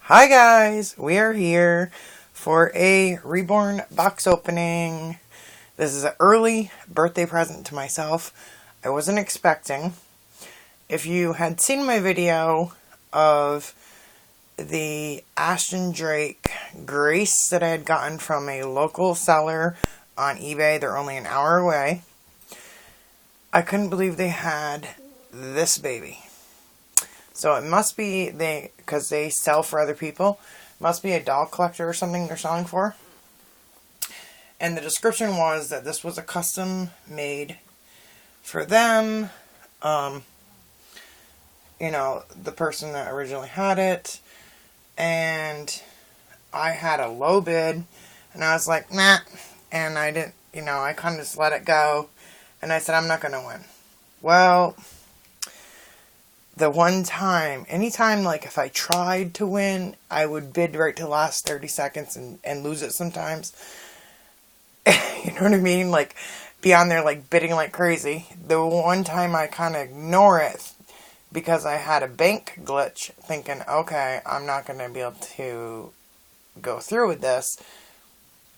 Hi guys, we are here for a Reborn box opening. This is an early birthday present to myself. I wasn't expecting. If you had seen my video of the Ashton Drake Grace that I had gotten from a local seller on eBay, they're only an hour away. I couldn't believe they had this baby. So it must be, because they sell for other people, it must be a doll collector or something they're selling for. And the description was that this was a custom made for them. The person that originally had it. And I had a low bid. And I was like, nah. And I didn't, I kind of just let it go. And I said, I'm not going to win. Well, the one time, anytime, if I tried to win, I would bid right to the last 30 seconds and lose it sometimes. You know what I mean? Be on there, bidding like crazy. The one time I kind of ignore it because I had a bank glitch, thinking, okay, I'm not going to be able to go through with this.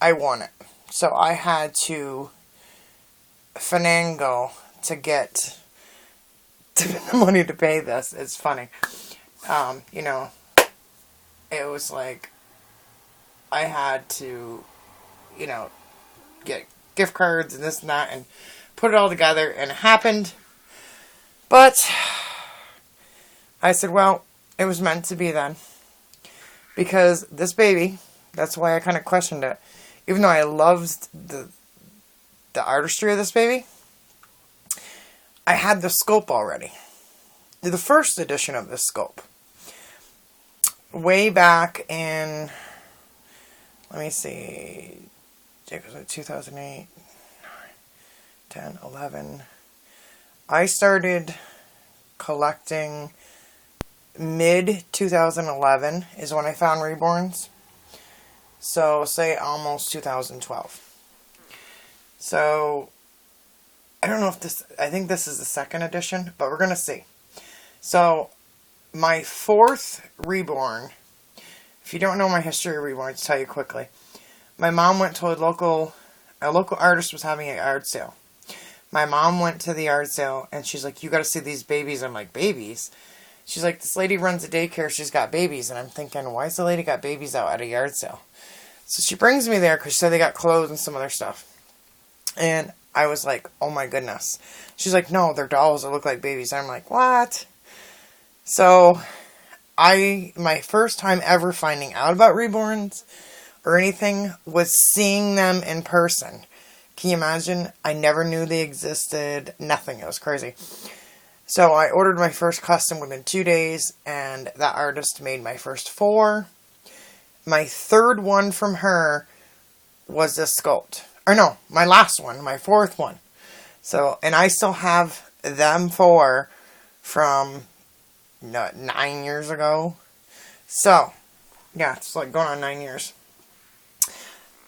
I won it. So I had to finagle to get the money to pay this. It's funny. It was like I had to, get gift cards and this and that and put it all together, and it happened. But I said, well, it was meant to be then. Because this baby, that's why I kind of questioned it. Even though I loved the artistry of this baby, I had the sculpt already. The first edition of this sculpt. Way back in, let me see, it was 2008, 10, 11. I started collecting mid-2011 is when I found Reborns. So, say almost 2012. So, I don't know if I think this is the second edition, but we're going to see. So, my fourth Reborn, if you don't know my history of Reborn, I'll tell you quickly. My mom went to a local artist was having a yard sale. My mom went to the yard sale, and she's like, you got to see these babies. I'm like, babies? She's like, this lady runs a daycare, she's got babies. And I'm thinking, why is the lady got babies out at a yard sale? So she brings me there because she said they got clothes and some other stuff. And I was like, oh my goodness. She's like, no, they're dolls that look like babies. I'm like, what? So, my first time ever finding out about Reborns or anything was seeing them in person. Can you imagine? I never knew they existed. Nothing. It was crazy. So, I ordered my first custom within 2 days, and that artist made my first 4. My third one from her was this sculpt. Or no, my last one, my fourth one. So, and I still have them 4 from 9 years ago. So, yeah, it's going on 9 years.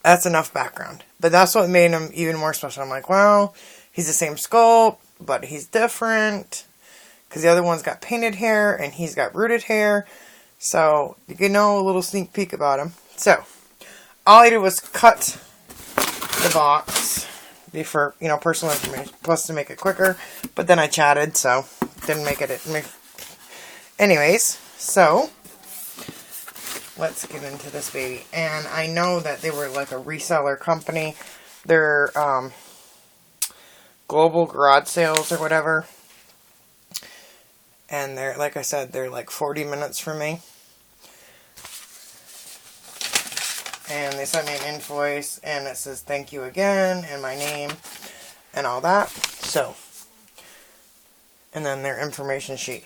That's enough background. But that's what made him even more special. I'm like, well, he's the same sculpt, but he's different. Because the other one's got painted hair, and he's got rooted hair. So, you can know a little sneak peek about him. So, all I did was cut the box for, personal information, plus to make it quicker. But then I chatted, so didn't make it. Anyways, so let's get into this baby. And I know that they were like a reseller company. They're global garage sales or whatever. And they're, like I said, they're like 40 minutes from me. And they sent me an invoice, and it says thank you again, and my name, and all that. So, and then their information sheet.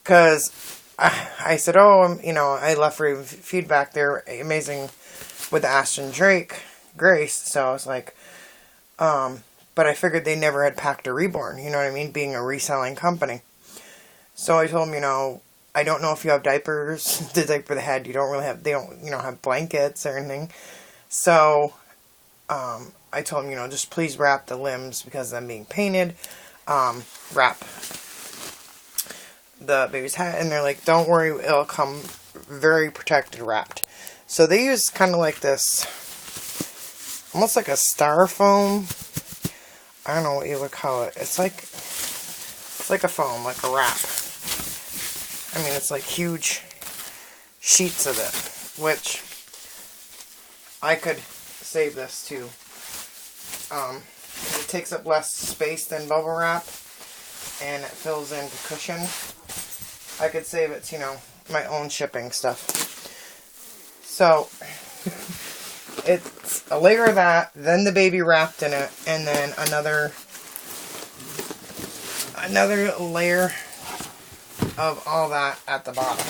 Because I said, I left feedback. They're amazing with the Ashton Drake Grace. So I was like, but I figured they never had packed a Reborn, you know what I mean? Being a reselling company. So I told them, I don't know if you have diapers to diaper the head. They don't, have blankets or anything. So, I told them, just please wrap the limbs because of them being painted. Wrap the baby's hat, and they're like, don't worry, it'll come very protected wrapped. So they use kind of like this, almost like a styrofoam. I don't know what you would call it. It's like a foam, like a wrap. I mean, it's like huge sheets of it, which I could save this too. It takes up less space than bubble wrap, and it fills in the cushion. I could save it to, you know, my own shipping stuff. So, it's a layer of that, then the baby wrapped in it, and then another layer of all that at the bottom.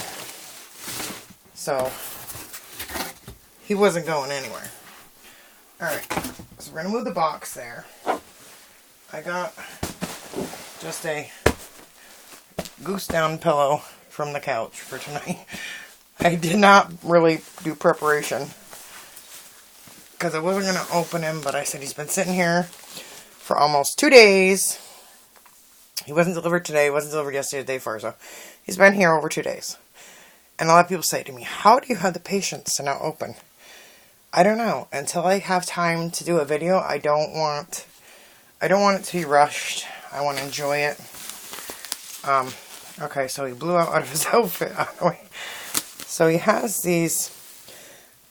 So, he wasn't going anywhere. Alright, so we're going to move the box there. I got just a goose down pillow from the couch for tonight. I did not really do preparation because I wasn't going to open him, but I said he's been sitting here for almost 2 days. He wasn't delivered today, wasn't delivered yesterday, the day before, so he's been here over 2 days. And a lot of people say to me, how do you have the patience to not open? I don't know. Until I have time to do a video, I don't want it to be rushed. I want to enjoy it. Okay, so he blew out of his outfit. So he has these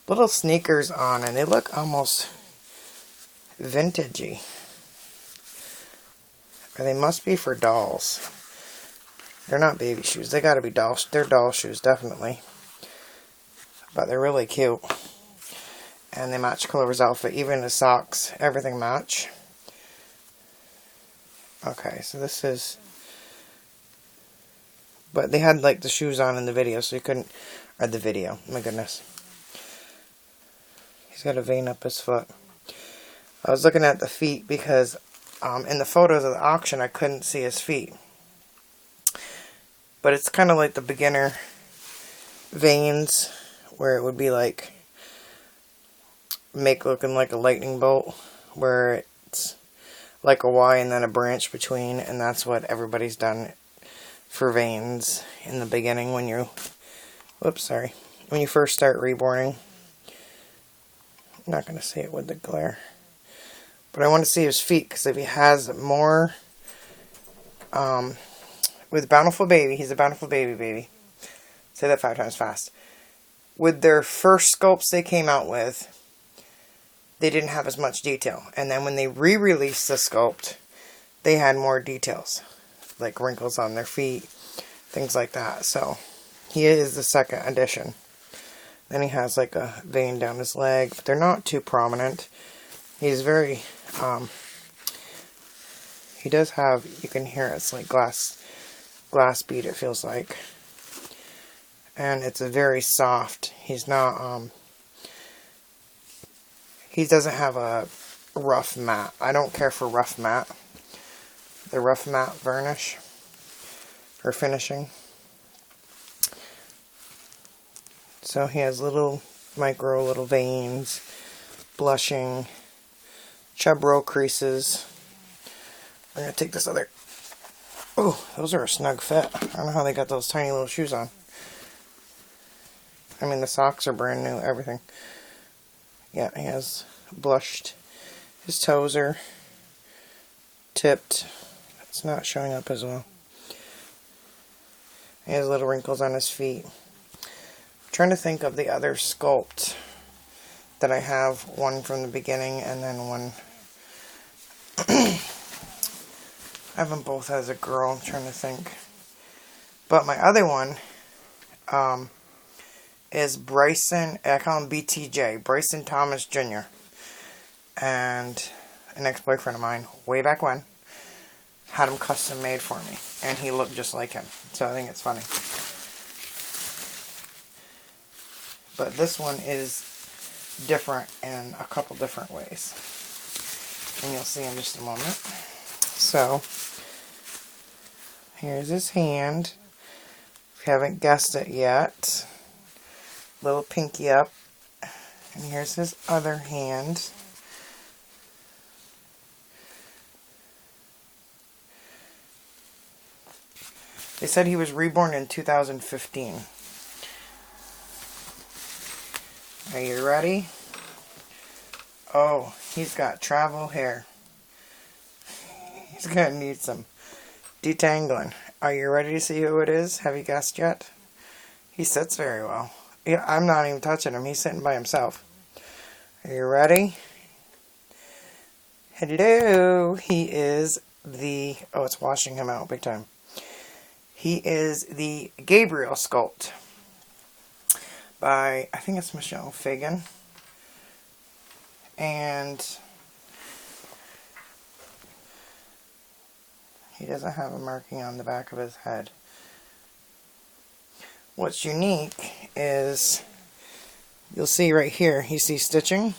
little sneakers on, and they look almost vintagey. Or they must be for dolls. They're not baby shoes. They gotta be dolls. They're doll shoes, definitely. But they're really cute. And they match Clover's outfit. Even the socks. Everything match. Okay, so this is... But they had, like, the shoes on in the video, so you couldn't... Or the video. My goodness. He's got a vein up his foot. I was looking at the feet because... in the photos of the auction, I couldn't see his feet. But it's kind of like the beginner veins, where it would be like, make looking like a lightning bolt, where it's like a Y and then a branch between, and that's what everybody's done for veins in the beginning when you, when you first start reborning. I'm not going to say it with the glare. But I want to see his feet, because if he has more, with Bountiful Baby, he's a Bountiful Baby. Say that 5 times fast. With their first sculpts they came out with, they didn't have as much detail. And then when they re-released the sculpt, they had more details. Like wrinkles on their feet, things like that. So, he is the second edition. Then he has like a vein down his leg, but they're not too prominent. He's very, he does have, you can hear it's like glass bead, it feels like. And it's a very soft, he's not, he doesn't have a rough matte. I don't care for rough matte. The rough matte varnish, or finishing. So he has little veins, blushing, chub row creases. I'm going to take this other... Oh, those are a snug fit. I don't know how they got those tiny little shoes on. I mean, the socks are brand new, everything. Yeah, he has blushed. His toes are tipped. It's not showing up as well. He has little wrinkles on his feet. I'm trying to think of the other sculpt that I have. One from the beginning and then one... I have them both as a girl. I'm trying to think. But my other one is Bryson. I call him BTJ. Bryson Thomas Jr. And an ex-boyfriend of mine, way back when, had him custom made for me. And he looked just like him. So I think it's funny. But this one is different in a couple different ways. And you'll see in just a moment. So, here's his hand. If you haven't guessed it yet, little pinky up. And here's his other hand. They said he was reborn in 2015. Are you ready? Oh, he's got travel hair. He's gonna need some detangling. Are you ready to see who it is? Have you guessed yet? He sits very well. Yeah, I'm not even touching him. He's sitting by himself. Are you ready? Hello. He is the... Oh, it's washing him out big time. He is the Gabriel sculpt by, I think it's Michelle Fagan. And he doesn't have a marking on the back of his head. What's unique is, you'll see right here, you see stitching?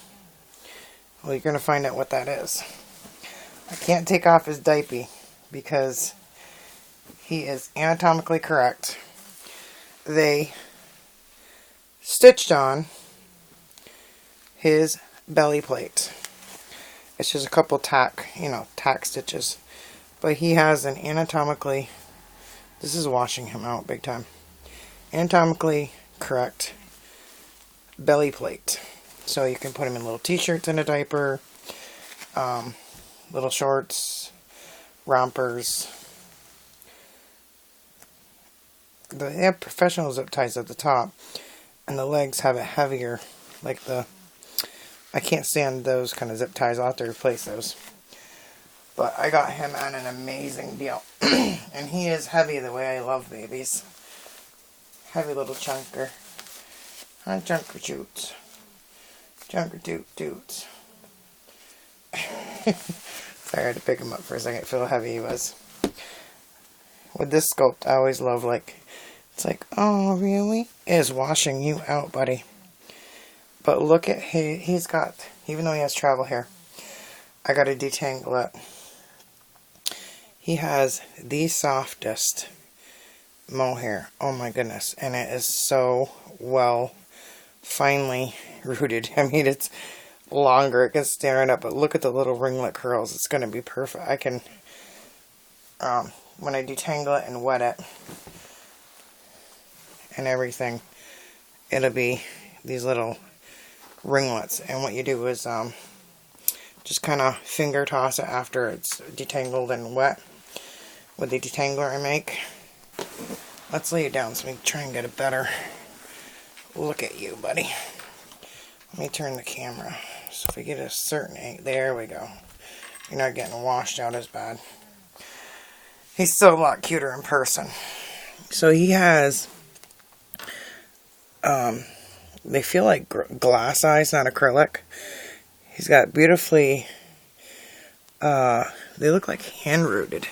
Well, you're going to find out what that is. I can't take off his diaper because he is anatomically correct. They stitched on his belly plate. It's just a couple tack stitches. But he has an anatomically, this is washing him out big time, anatomically correct belly plate. So you can put him in little t-shirts and a diaper, little shorts, rompers. They have professional zip ties at the top, and the legs have it heavier, like the, I can't stand those kind of zip ties. I'll have to replace those. But I got him on an amazing deal. And he is heavy the way I love babies. Heavy little chunker. Hi, chunker shoots. Chunker dudes. Sorry, I had to pick him up for a second. Feel how heavy he was. With this sculpt, I always love, like, it's like, oh, really? It is washing you out, buddy. But look at, he's got, even though he has travel hair, I got to detangle it. He has the softest mohair. Oh my goodness. And it is so well, finely rooted. I mean, it's longer. It can stand up, but look at the little ringlet curls. It's going to be perfect. I can, when I detangle it and wet it and everything, it'll be these little ringlets. And what you do is just kind of finger toss it after it's detangled and wet with the detangler I make. Let's lay it down so we can try and get a better look at you, buddy. Let me turn the camera. So if we get a certain angle, there we go. You're not getting washed out as bad. He's still a lot cuter in person. So he has, they feel like glass eyes, not acrylic. He's got beautifully, they look like hand-rooted.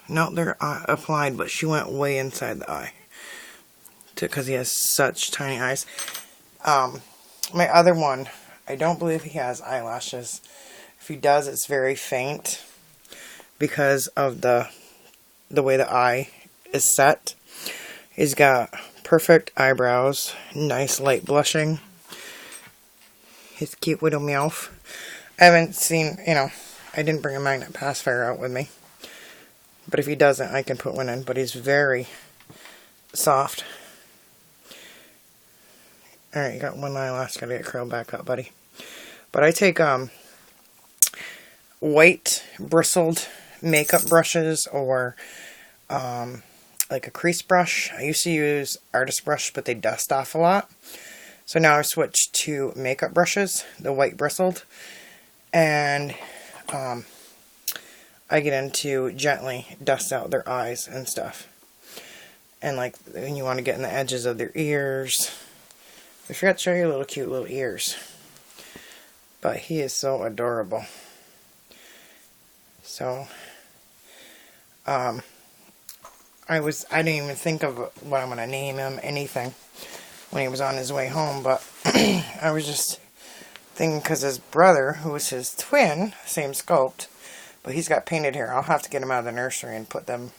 No, they're applied, but she went way inside the eye. Because he has such tiny eyes. My other one, I don't believe he has eyelashes. If he does, it's very faint. Because of the way the eye is set. He's got perfect eyebrows. Nice light blushing. His cute little meowth. I haven't seen, I didn't bring a magnet pacifier out with me. But if he doesn't, I can put one in. But he's very soft. Alright, you got one eyelash. Gotta get curled back up, buddy. But I take white bristled makeup brushes or like a crease brush. I used to use artist brush, but they dust off a lot. So now I've switched to makeup brushes, the white bristled. And I get into gently dust out their eyes and stuff. And like when you want to get in the edges of their ears. I forgot to show you little cute little ears. But he is so adorable. So I didn't even think of what I'm gonna name him, anything, when he was on his way home, but I was just thinking because his brother, who was his twin, same sculpt, but he's got painted hair. I'll have to get him out of the nursery and put them,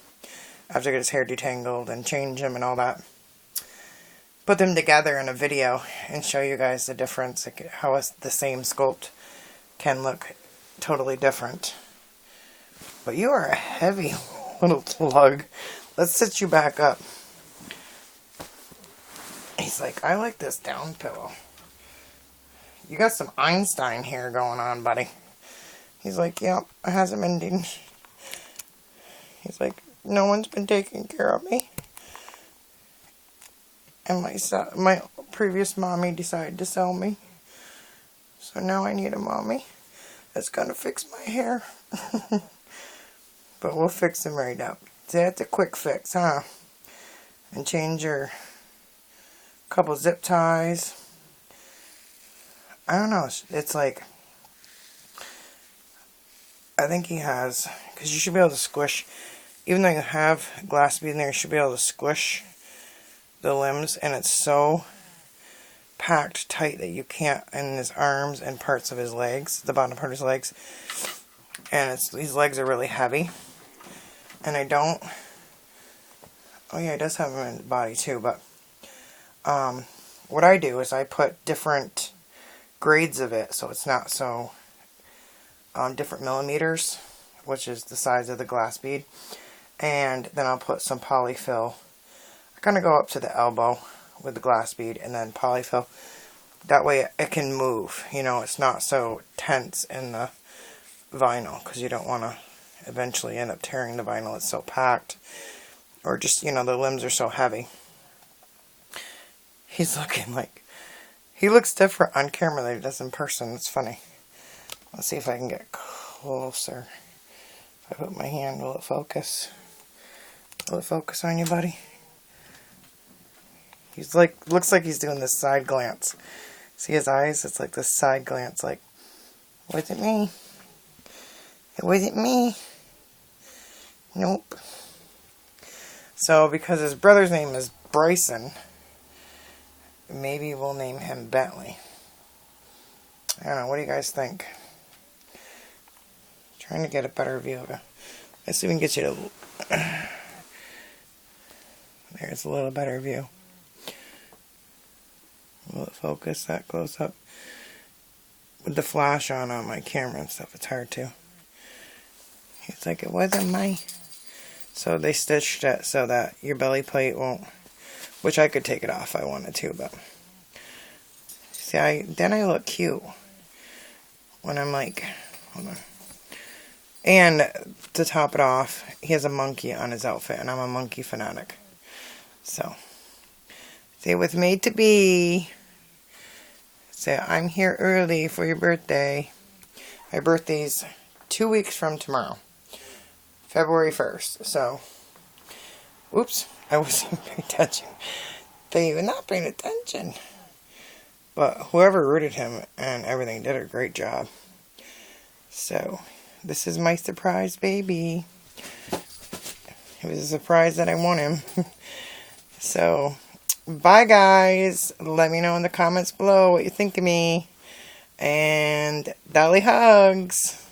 after I get his hair detangled and change him and all that, put them together in a video and show you guys the difference, like how the same sculpt can look totally different. But you are a heavy little lug. Let's sit you back up. He's like, I like this down pillow. You got some Einstein hair going on, buddy. He's like, yep, it hasn't been ending. He's like, no one's been taking care of me. And my previous mommy decided to sell me. So now I need a mommy that's gonna fix my hair. But we'll fix him right up. So that's a quick fix, huh? And change your couple zip ties. I don't know. It's like, I think he has, because you should be able to squish, even though you have glass bead in there, you should be able to squish the limbs, and it's so packed tight that you can't, in his arms and parts of his legs, the bottom part of his legs, and these legs are really heavy, and I don't, oh yeah, he does have them in his body too, but, what I do is I put different grades of it, so it's not so, different millimeters, which is the size of the glass bead, and then I'll put some polyfill. I kind of go up to the elbow with the glass bead, and then polyfill. That way it can move, you know, it's not so tense in the vinyl, because you don't want to eventually end up tearing the vinyl, it's so packed, or just, you know, the limbs are so heavy. He's looking like, he looks different on camera than he does in person. It's funny. Let's see if I can get closer. If I put my hand, will it focus? Will it focus on you, buddy? He's like, looks like he's doing this side glance. See his eyes? It's like this side glance, like, was it me? It wasn't me. Nope. So, because his brother's name is Bryson, maybe we'll name him Bentley. I don't know, what do you guys think? Trying to get a better view of it. Let's see if we can get you to... There's a little better view. Will it focus that close up? With the flash on my camera and stuff, it's hard to. He's like, it wasn't my... So they stitched it so that your belly plate won't... Which I could take it off if I wanted to, but... See, then I look cute. When I'm like... Hold on. And to top it off, he has a monkey on his outfit, and I'm a monkey fanatic. So, say with made to be. Say, I'm here early for your birthday. My birthday's 2 weeks from tomorrow. February 1st. So, whoops, I wasn't paying attention. They were not paying attention. But whoever rooted him and everything did a great job. So, this is my surprise baby. It was a surprise that I won him. So, bye guys. Let me know in the comments below what you think of me. And dolly hugs.